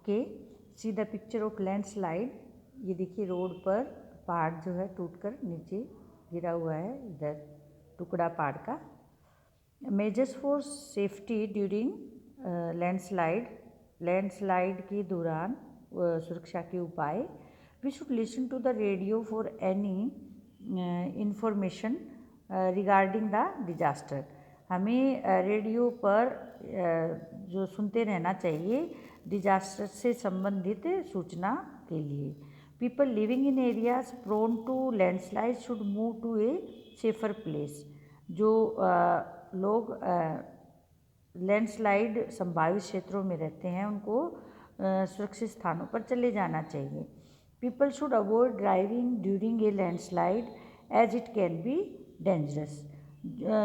Okay, see the picture of landslide. ये देखिए road पर पहाड़ जो है टूटकर नीचे गिरा हुआ है, इधर टुकड़ा पहाड़ का। Measures for safety during landslide, landslide के दौरान सुरक्षा के उपाय। We should listen to the radio for any information regarding the disaster. हमें रेडियो पर जो सुनते रहना चाहिए डिजास्टर से संबंधित सूचना के लिए। People living in areas prone to landslide should move to a safer place. जो लोग लैंडस्लाइड संभावित क्षेत्रों में रहते हैं उनको सुरक्षित स्थानों पर चले जाना चाहिए। People should avoid driving during a landslide as it can be dangerous.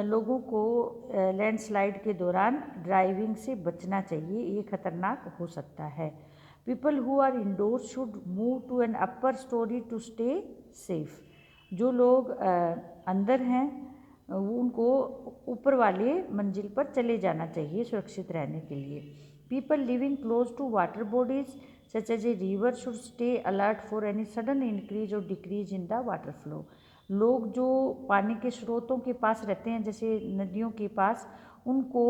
लोगों को लैंडस्लाइड के दौरान ड्राइविंग से बचना चाहिए, ये खतरनाक हो सकता है। People who are indoors should move to an upper storey to stay safe. जो लोग अंदर हैं उनको ऊपर वाले मंजिल पर चले जाना चाहिए सुरक्षित रहने के लिए। People living close to water bodies such as a river should stay alert for any sudden increase और decrease in the water flow. लोग जो पानी के स्रोतों के पास रहते हैं जैसे नदियों के पास, उनको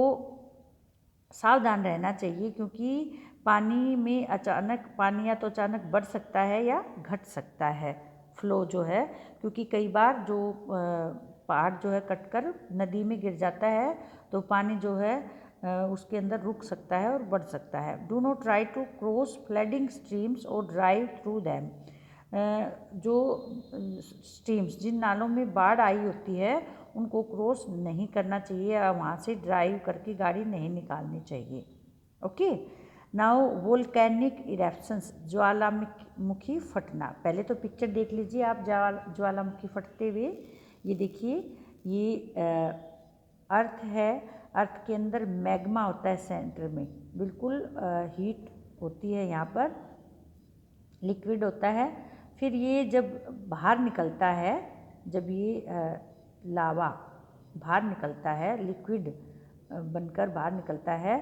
सावधान रहना चाहिए क्योंकि पानी में पानी या तो अचानक बढ़ सकता है या घट सकता है फ्लो जो है, क्योंकि कई बार जो पहाड़ जो है कटकर नदी में गिर जाता है तो पानी जो है उसके अंदर रुक सकता है और बढ़ सकता है। Do not try to cross flooding streams और ड्राइव थ्रू दैम। जो स्ट्रीम्स, जिन नालों में बाढ़ आई होती है उनको क्रॉस नहीं करना चाहिए या वहाँ से ड्राइव करके गाड़ी नहीं निकालनी चाहिए। ओके, नाउ वोल्केनिक इरेप्शंस, ज्वालामुखी फटना। पहले तो पिक्चर देख लीजिए आप ज्वालामुखी फटते हुए। ये देखिए, ये अर्थ है, अर्थ के अंदर मैग्मा होता है सेंटर में, बिल्कुल हीट होती है यहाँ पर, लिक्विड होता है। फिर ये जब बाहर निकलता है, जब ये लावा बाहर निकलता है, लिक्विड बनकर बाहर निकलता है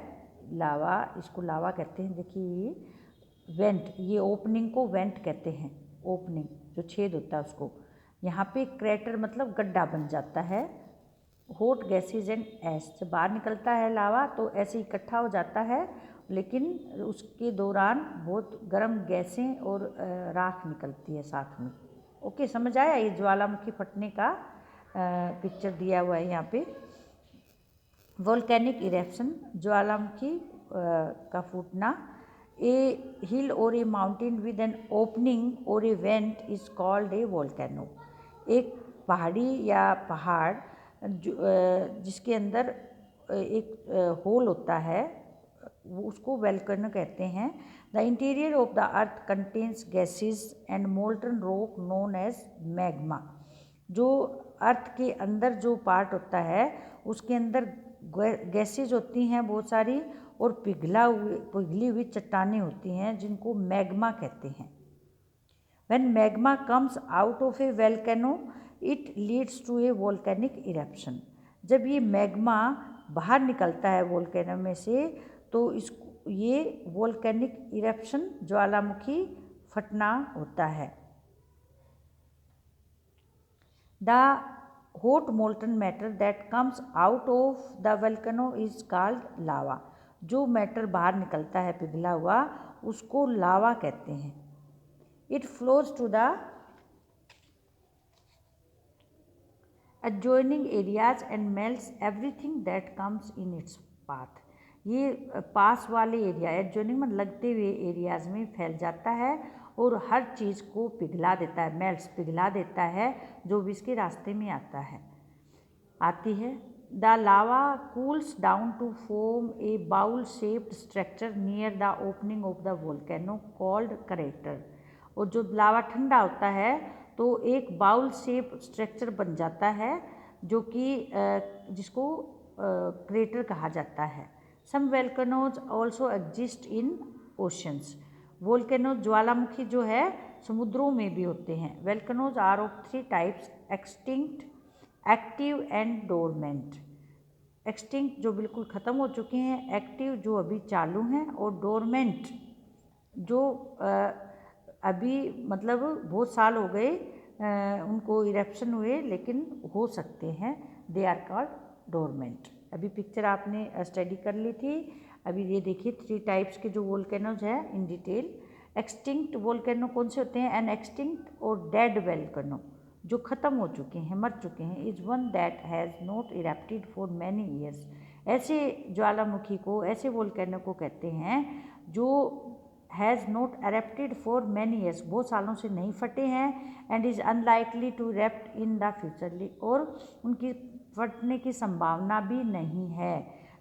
लावा, इसको लावा कहते हैं। देखिए ये वेंट, ये ओपनिंग को वेंट कहते हैं, ओपनिंग जो छेद होता है उसको। यहाँ पे क्रैटर मतलब गड्ढा बन जाता है। हॉट गैसेज एंड ऐश, जब बाहर निकलता है लावा तो ऐसे इकट्ठा हो जाता है, लेकिन उसके दौरान बहुत गर्म गैसें और राख निकलती है साथ में। ओके, समझ आया? ये ज्वालामुखी फटने का पिक्चर दिया हुआ है यहाँ पे। वोल्केनिक इरेप्शन, ज्वालामुखी का फूटना। ए हिल और a mountain with an opening और a vent is called a volcano. एक पहाड़ी या पहाड़ जिसके अंदर एक होल होता है उसको वोल्केनो कहते हैं। The interior of the earth contains gases and molten rock known as magma. जो अर्थ के अंदर जो पार्ट होता है उसके अंदर गैसेज होती हैं बहुत सारी, और पिघली हुई चट्टानें होती हैं जिनको मैग्मा कहते हैं। When magma comes out of a volcano, it leads to a volcanic eruption. जब ये मैग्मा बाहर निकलता है वोल्केनो में से तो ये वोल्केनिक इरप्शन, ज्वालामुखी फटना होता है। The hot molten matter that comes out of the volcano is called lava. जो मैटर बाहर निकलता है पिघला हुआ उसको लावा कहते हैं। It flows to the adjoining areas and melts everything that comes in its path. ये पास वाले एरिया, एडजॉइनिंग में लगते हुए एरियाज में फैल जाता है और हर चीज़ को पिघला देता है, मेल्ट्स पिघला देता है जो भी इसके रास्ते में आती है। The lava cools down to form a bowl shaped structure near the opening of the volcano called crater. और जो लावा ठंडा होता है तो एक बाउल शेप स्ट्रक्चर बन जाता है जो कि जिसको क्रेटर कहा जाता है। Some volcanoes also exist in oceans. Volcanoes, ज्वालामुखी जो है समुद्रों में भी होते हैं। Volcanoes are of 3 types: extinct, active and dormant. Extinct जो बिल्कुल ख़त्म हो चुके हैं, एक्टिव जो अभी चालू हैं, और डोरमेंट जो अभी मतलब बहुत साल हो गए उनको इरेप्शन हुए लेकिन हो सकते हैं, दे आर कॉल्ड डोरमेंट। अभी पिक्चर आपने स्टडी कर ली थी। अभी ये देखिए 3 टाइप्स के जो वोल्केनोज है इन डिटेल। एक्सटिंक्ट वोल्केनो कौन से होते हैं? एन एक्सटिंक्ट और डेड वोल्केनो, जो ख़त्म हो चुके हैं, मर चुके हैं, is one that has not erupted for many years. ऐसे ज्वालामुखी को, ऐसे वोल्केनो को कहते हैं जो has not erupted for many years, बहुत सालों से नहीं फटे हैं, and is unlikely to erupt in the future, और उनकी फटने की संभावना भी नहीं है।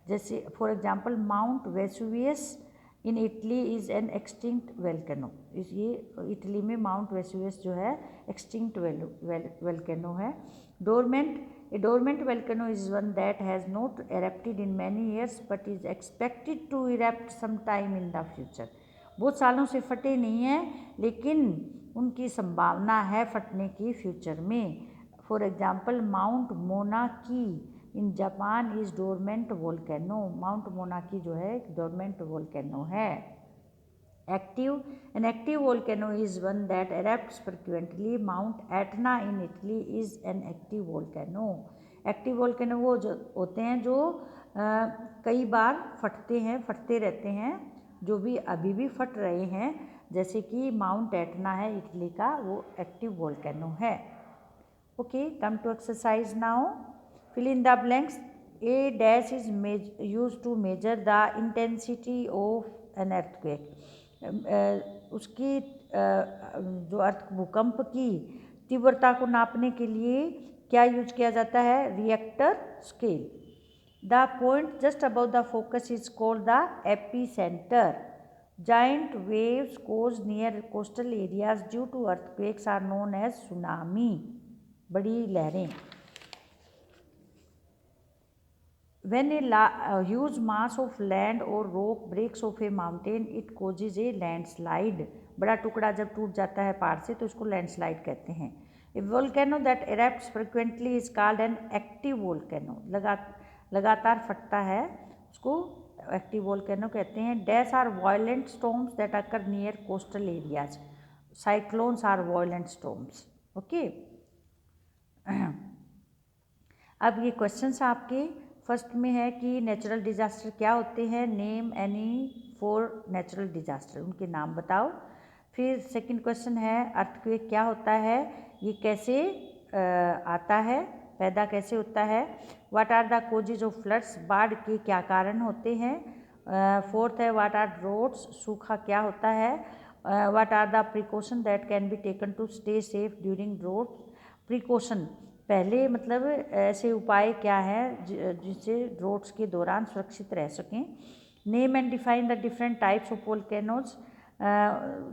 जैसे for example Mount Vesuvius in Italy is an extinct volcano. ये इटली में माउंट वेसुवियस जो है एक्सटिंक्ट वोल्केनो है। Dormant, a dormant volcano is one that has not erupted in many years but is expected to erupt some time in the future. बहुत सालों से फटे नहीं हैं लेकिन उनकी संभावना है फटने की फ्यूचर में। For example mount Monaki in Japan is dormant volcano. Mount Monaki जो है एक डोरमेंट वोल्केनो है। Active, an active volcano is one that erupts frequently. Mount Etna in Italy is an active volcano. Active volcano वो जो होते हैं जो कई बार फटते हैं, फटते रहते हैं, जो भी अभी भी फट रहे हैं, जैसे कि माउंट एटना है इटली का, वो एक्टिव वोल्केनो है। Okay, come to exercise now. Fill in the blanks. A dash is used to measure the intensity of an earthquake. उसकी जो भूकंप की तीव्रता को नापने के लिए क्या यूज किया जाता है? Richter scale. The point just about the focus is called the epicentre. Giant waves cause near coastal areas due to earthquakes are known as tsunami. बड़ी लहरें। When a huge mass of land or rock breaks off a mountain, it causes a landslide. बड़ा टुकड़ा जब टूट जाता है पहाड़ से तो उसको लैंडस्लाइड कहते हैं। A volcano that erupts frequently is called an active volcano. लगातार फटता है उसको एक्टिव वोल्केनो कहते हैं। Dash are violent storms that occur near coastal areas. Cyclones are violent storms. Okay, अब ये क्वेश्चंस आपके फर्स्ट में है कि नेचुरल डिजास्टर क्या होते हैं? नेम एनी 4 नेचुरल डिजास्टर, उनके नाम बताओ। फिर सेकंड क्वेश्चन है अर्थक्वेक क्या होता है, ये कैसे आता है, पैदा कैसे होता है। What are the causes of floods, बाढ़ के क्या कारण होते हैं। फोर्थ है व्हाट आर ड्रॉट्स, सूखा क्या होता है। What are the precaution that can be taken to stay safe during drought. Precaution पहले मतलब ऐसे उपाय क्या है जिससे ड्रॉट्स के दौरान सुरक्षित रह सकें। Name and define the different types of volcanoes.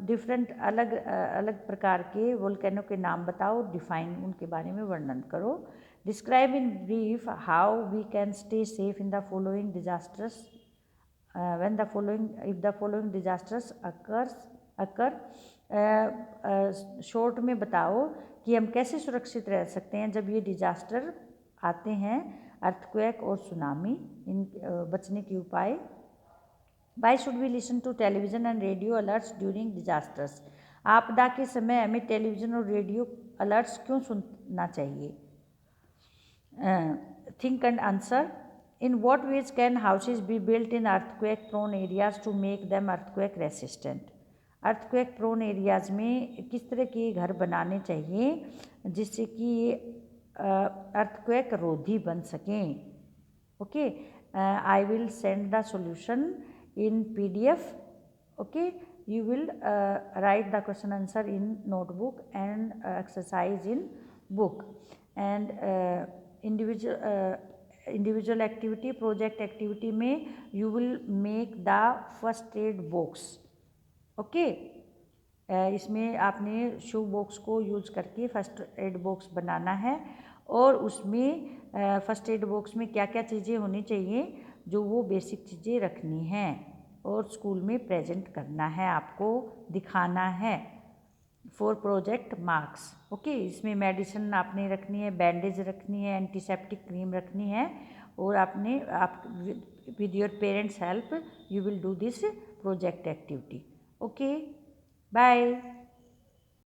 Different अलग अलग प्रकार के वोल्केनो के नाम बताओ, डिफाइन उनके बारे में वर्णन करो। Describe in brief how we can stay safe in the following disasters when the following if the following disasters occur. Short में बताओ कि हम कैसे सुरक्षित रह सकते हैं जब ये डिजास्टर आते हैं, अर्थक्वेक और सुनामी, इन बचने के उपाय। Why should we listen to television and radio alerts during disasters. आपदा के समय हमें टेलीविज़न और रेडियो अलर्ट्स क्यों सुनना चाहिए। Think and answer. In what ways can houses be built in earthquake prone areas to make them earthquake resistant. Earthquake prone areas में किस तरह के घर बनाने चाहिए जिससे कि ये अर्थक्वेक रोधी बन सकें। Okay, I will send the solution in PDF. Okay, you will write the question answer in notebook and exercise in book. And individual activity, project activity में you will make the first aid box. Okay, इसमें आपने शू box को use करके first aid box बनाना है और उसमें first aid box में क्या क्या चीज़ें होनी चाहिए, जो वो बेसिक चीज़ें रखनी हैं और स्कूल में प्रेजेंट करना है, आपको दिखाना है फॉर प्रोजेक्ट मार्क्स। ओके, इसमें मेडिसिन आपने रखनी है, बैंडेज रखनी है, एंटीसेप्टिक क्रीम रखनी है और आपने with your parents help you will do this project activity. Okay, bye.